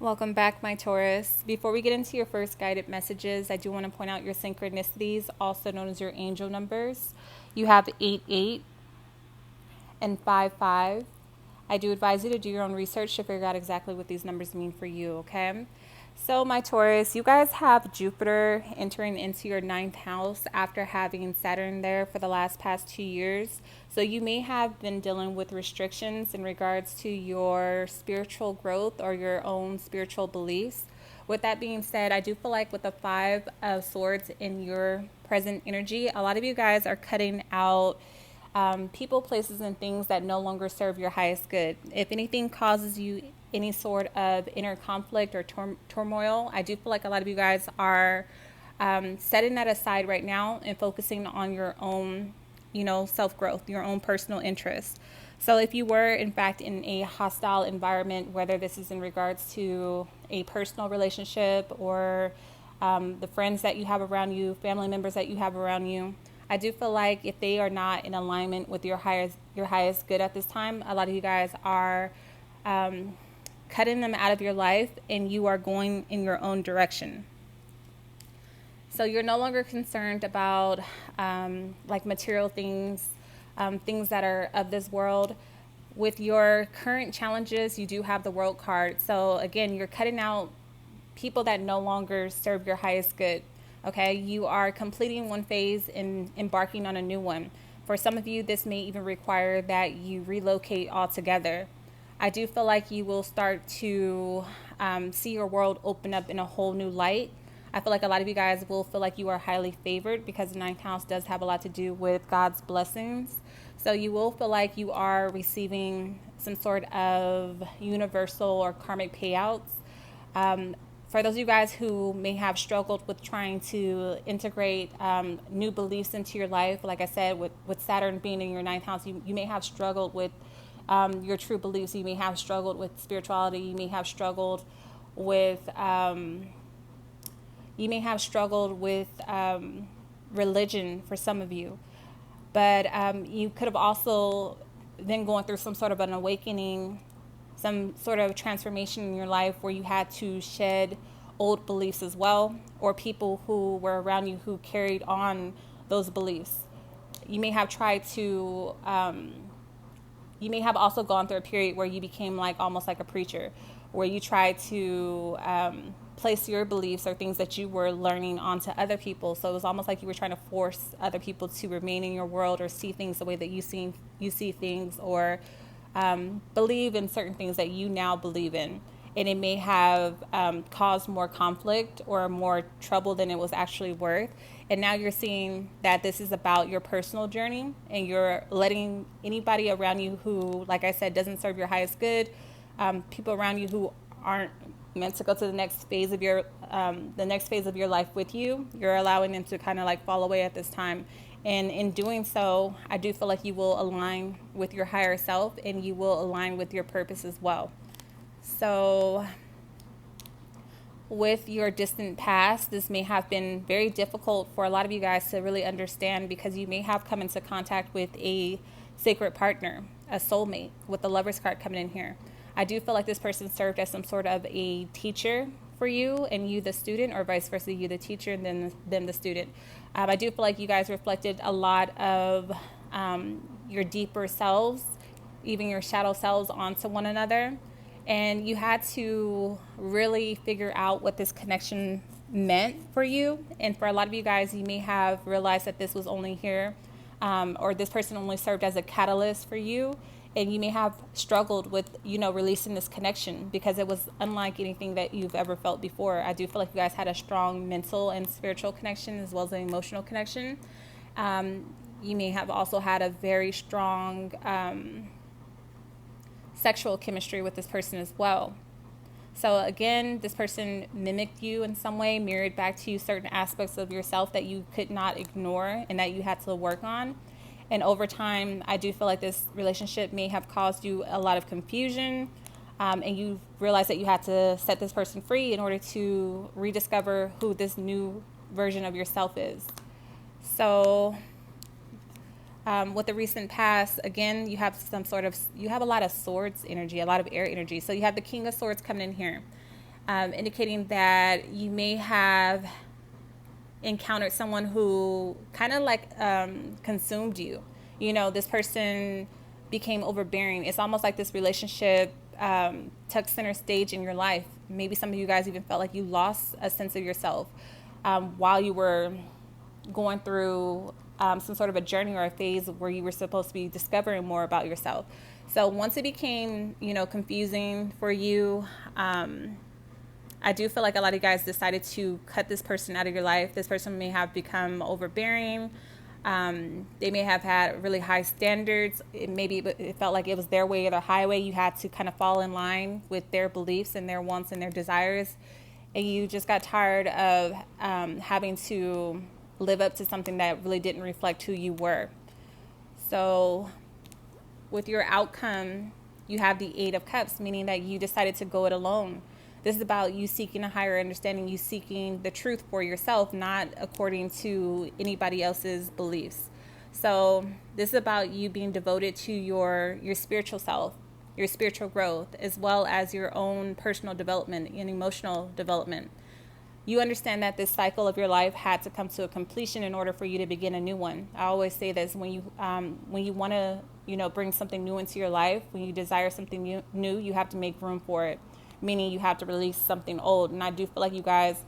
Welcome back, my Taurus. Before we get into your first guided messages, I do want to point out your synchronicities, also known as your angel numbers. You have 8-8 and 5-5. I do advise you to do your own research to figure out exactly what these numbers mean for you, okay? So, my Taurus, you guys have Jupiter entering into your ninth house after having Saturn there for the past 2 years. So you may have been dealing with restrictions in regards to your spiritual growth or your own spiritual beliefs. With that being said, I do feel like with the Five of Swords in your present energy, a lot of you guys are cutting out people, places, and things that no longer serve your highest good. If anything causes you any sort of inner conflict or turmoil, I do feel like a lot of you guys are setting that aside right now and focusing on your own, self-growth, your own personal interest. So if you were, in fact, in a hostile environment, whether this is in regards to a personal relationship or the friends that you have around you, family members that you have around you, I do feel like if they are not in alignment with your highest good at this time, a lot of you guys are cutting them out of your life and you are going in your own direction. So you're no longer concerned about like material things, things that are of this world. With your current challenges, you do have the World card. So again, you're cutting out people that no longer serve your highest good. Okay, you are completing one phase and embarking on a new one. For some of you, this may even require that you relocate altogether. I do feel like you will start to see your world open up in a whole new light. I feel like a lot of you guys will feel like you are highly favored because the ninth house does have a lot to do with God's blessings. So you will feel like you are receiving some sort of universal or karmic payouts. For those of you guys who may have struggled with trying to integrate new beliefs into your life, like I said, with Saturn being in your ninth house, you may have struggled with your true beliefs. You may have struggled with spirituality. You may have struggled with religion for some of you. But you could have also been going through some sort of an awakening, some sort of transformation in your life where you had to shed old beliefs as well, or people who were around you who carried on those beliefs. You may have tried to, you may have also gone through a period where you became like almost like a preacher, where you tried to place your beliefs or things that you were learning onto other people. So it was almost like you were trying to force other people to remain in your world or see things the way that you see things, or believe in certain things that you now believe in. And it may have caused more conflict or more trouble than it was actually worth. And now you're seeing that this is about your personal journey, and you're letting anybody around you who, like I said, doesn't serve your highest good, people around you who aren't meant to go to the next phase of your life with you, you're allowing them to kind of like fall away at this time. And in doing so, I do feel like you will align with your higher self and you will align with your purpose as well. So with your distant past, this may have been very difficult for a lot of you guys to really understand, because you may have come into contact with a sacred partner, a soulmate, with the Lovers card coming in here. I do feel like this person served as some sort of a teacher for you and you the student, or vice versa, you the teacher and then the student. I do feel like you guys reflected a lot of your deeper selves, even your shadow selves, onto one another. And you had to really figure out what this connection meant for you. And for a lot of you guys, you may have realized that this was only here, or this person only served as a catalyst for you. And you may have struggled with, releasing this connection because it was unlike anything that you've ever felt before. I do feel like you guys had a strong mental and spiritual connection as well as an emotional connection. You may have also had a very strong sexual chemistry with this person as well. So again, this person mimicked you in some way, mirrored back to you certain aspects of yourself that you could not ignore and that you had to work on. And over time, I do feel like this relationship may have caused you a lot of confusion, and you realize that you had to set this person free in order to rediscover who this new version of yourself is. So with the recent past, again, you have a lot of swords energy, a lot of air energy. So you have the King of Swords coming in here. indicating that you may have encountered someone who kind of like consumed you. You know, this person became overbearing. It's almost like this relationship took center stage in your life. Maybe some of you guys even felt like you lost a sense of yourself while you were going through some sort of a journey or a phase where you were supposed to be discovering more about yourself. So once it became, you know, confusing for you, I do feel like a lot of you guys decided to cut this person out of your life. This person may have become overbearing. They may have had really high standards. Maybe it felt like it was their way or the highway. You had to kind of fall in line with their beliefs and their wants and their desires. And you just got tired of having to live up to something that really didn't reflect who you were. So with your outcome, you have the Eight of Cups, meaning that you decided to go it alone. This is about you seeking a higher understanding, you seeking the truth for yourself, not according to anybody else's beliefs. So this is about you being devoted to your spiritual self, your spiritual growth, as well as your own personal development and emotional development. You understand that this cycle of your life had to come to a completion in order for you to begin a new one. I always say this, when you want to, you know, bring something new into your life, when you desire something new, you have to make room for it. Meaning you have to release something old. And I do feel like you guys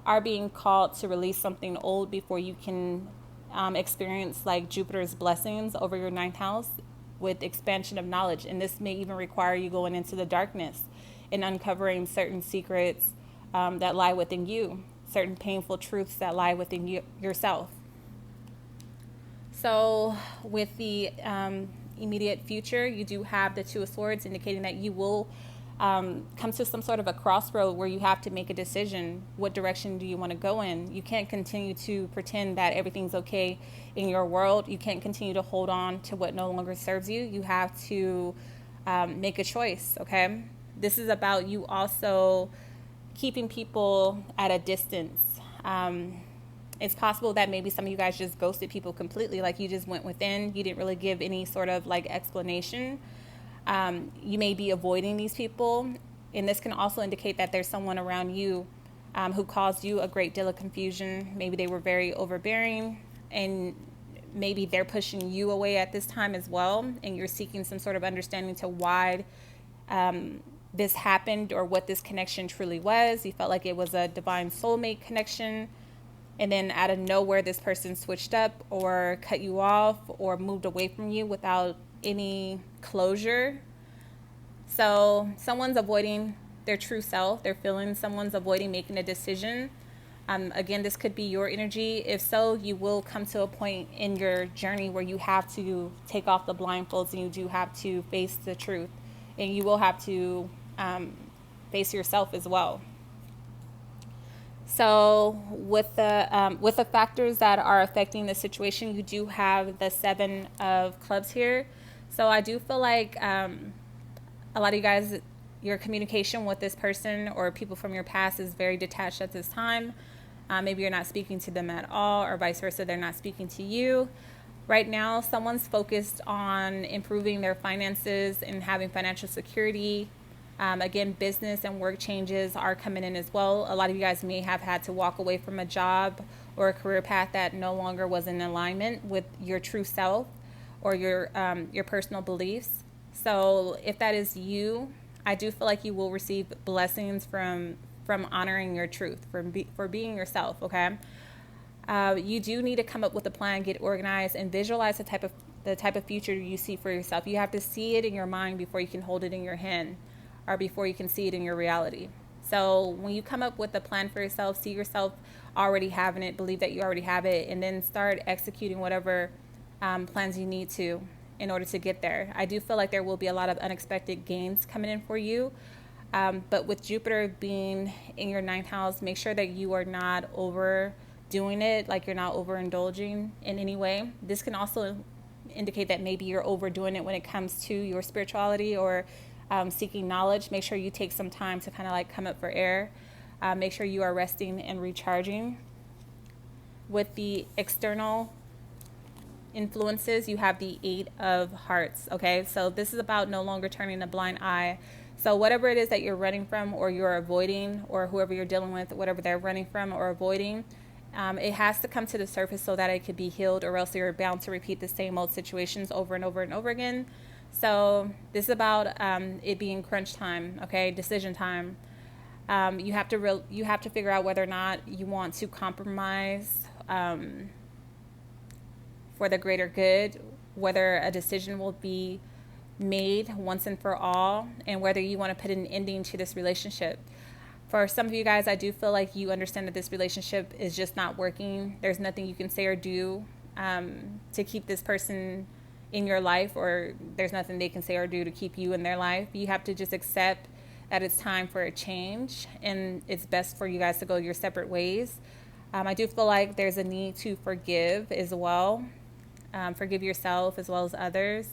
are being called to release something old before you can experience like Jupiter's blessings over your ninth house with expansion of knowledge. And this may even require you going into the darkness and uncovering certain secrets that lie within you, certain painful truths that lie within yourself. So with the immediate future, you do have the Two of Swords, indicating that you will come to some sort of a crossroad where you have to make a decision. What direction do you want to go in? You can't continue to pretend that everything's okay in your world. You can't continue to hold on to what no longer serves you. You have to make a choice, okay? This is about you also keeping people at a distance. It's possible that maybe some of you guys just ghosted people completely, like you just went within. You didn't really give any sort of like explanation. You may be avoiding these people, and this can also indicate that there's someone around you who caused you a great deal of confusion. Maybe they were very overbearing, and maybe they're pushing you away at this time as well, and you're seeking some sort of understanding to why this happened or what this connection truly was. You felt like it was a divine soulmate connection, and then out of nowhere this person switched up or cut you off or moved away from you without any closure. So someone's avoiding their true self, their feelings. Someone's avoiding making a decision. Again, this could be your energy. If so, you will come to a point in your journey where you have to take off the blindfolds and you do have to face the truth, and you will have to face yourself as well. So with the factors that are affecting the situation, you do have the Seven of Clubs here. So I do feel like a lot of you guys, your communication with this person or people from your past is very detached at this time. Maybe you're not speaking to them at all, or vice versa, they're not speaking to you. Right now, someone's focused on improving their finances and having financial security. Again, business and work changes are coming in as well. A lot of you guys may have had to walk away from a job or a career path that no longer was in alignment with your true self or your personal beliefs. So if that is you, I do feel like you will receive blessings from honoring your truth, for being yourself, okay? You do need to come up with a plan, get organized, and visualize the type of future you see for yourself. You have to see it in your mind before you can hold it in your hand, or before you can see it in your reality. So when you come up with a plan for yourself, see yourself already having it, believe that you already have it, and then start executing whatever plans you need to in order to get there. I do feel like there will be a lot of unexpected gains coming in for you. But with Jupiter being in your ninth house, make sure that you are not overdoing it, like you're not overindulging in any way. This can also indicate that maybe you're overdoing it when it comes to your spirituality or seeking knowledge. Make sure you take some time to kind of like come up for air. Make sure you are resting and recharging. With the external influences, you have the Eight of Hearts, okay? So this is about no longer turning a blind eye So whatever it is that you're running from or you're avoiding, or whoever you're dealing with, whatever they're running from or avoiding, it has to come to the surface so that it could be healed, or else you're bound to repeat the same old situations over and over and over again. So this is about it being crunch time, okay, decision time. You have to figure out whether or not you want to compromise for the greater good, whether a decision will be made once and for all, and whether you want to put an ending to this relationship. For some of you guys, I do feel like you understand that this relationship is just not working. There's nothing you can say or do to keep this person in your life, or there's nothing they can say or do to keep you in their life. You have to just accept that it's time for a change, and it's best for you guys to go your separate ways. I do feel like there's a need to forgive as well. Forgive yourself as well as others.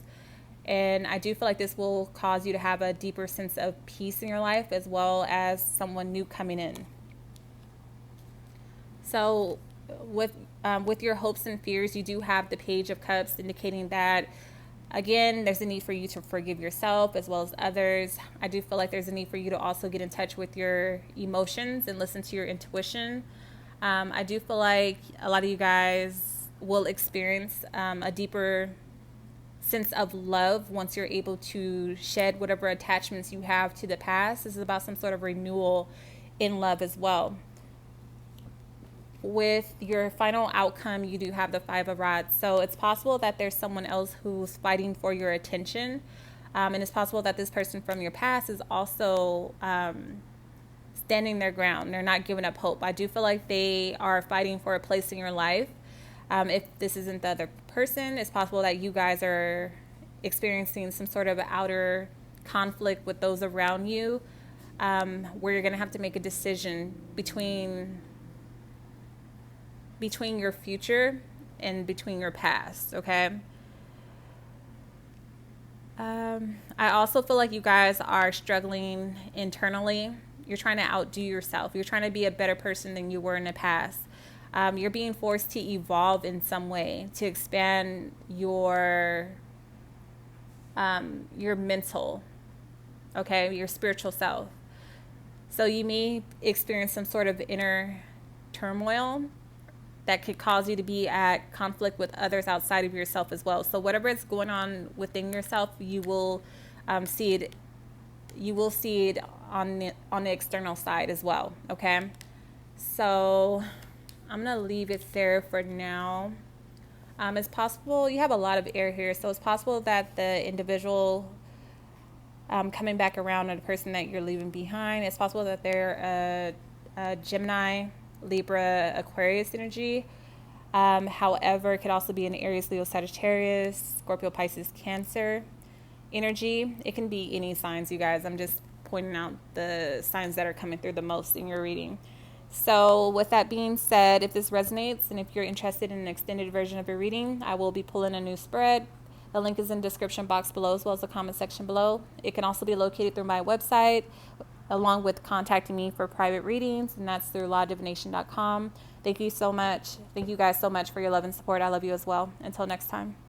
And I do feel like this will cause you to have a deeper sense of peace in your life, as well as someone new coming in. So with your hopes and fears, you do have the Page of Cups, indicating that, again, there's a need for you to forgive yourself as well as others. I do feel like there's a need for you to also get in touch with your emotions and listen to your intuition. I do feel like a lot of you guys will experience a deeper sense of love once you're able to shed whatever attachments you have to the past. This is about some sort of renewal in love as well. With your final outcome, you do have the Five of Rods. So it's possible that there's someone else who's fighting for your attention. And it's possible that this person from your past is also standing their ground. They're not giving up hope. I do feel like they are fighting for a place in your life. If this isn't the other person, it's possible that you guys are experiencing some sort of outer conflict with those around you, where you're going to have to make a decision between your future and between your past, okay? I also feel like you guys are struggling internally. You're trying to outdo yourself. You're trying to be a better person than you were in the past. You're being forced to evolve in some way, to expand your mental, okay, your spiritual self. So you may experience some sort of inner turmoil that could cause you to be at conflict with others outside of yourself as well. So whatever is going on within yourself, you will see it. You will see it on the external side as well. Okay, so I'm gonna leave it there for now. It's possible you have a lot of air here, so it's possible that the individual coming back around, or the person that you're leaving behind, it's possible that they're a Gemini, Libra, Aquarius energy. However, it could also be an Aries, Leo, Sagittarius, Scorpio, Pisces, Cancer energy. It can be any signs, you guys. I'm just pointing out the signs that are coming through the most in your reading. So with that being said, if this resonates and if you're interested in an extended version of your reading, I will be pulling a new spread. The link is in the description box below, as well as the comment section below. It can also be located through my website, along with contacting me for private readings, and that's through lawdivination.com. Thank you so much. Thank you guys so much for your love and support. I love you as well. Until next time.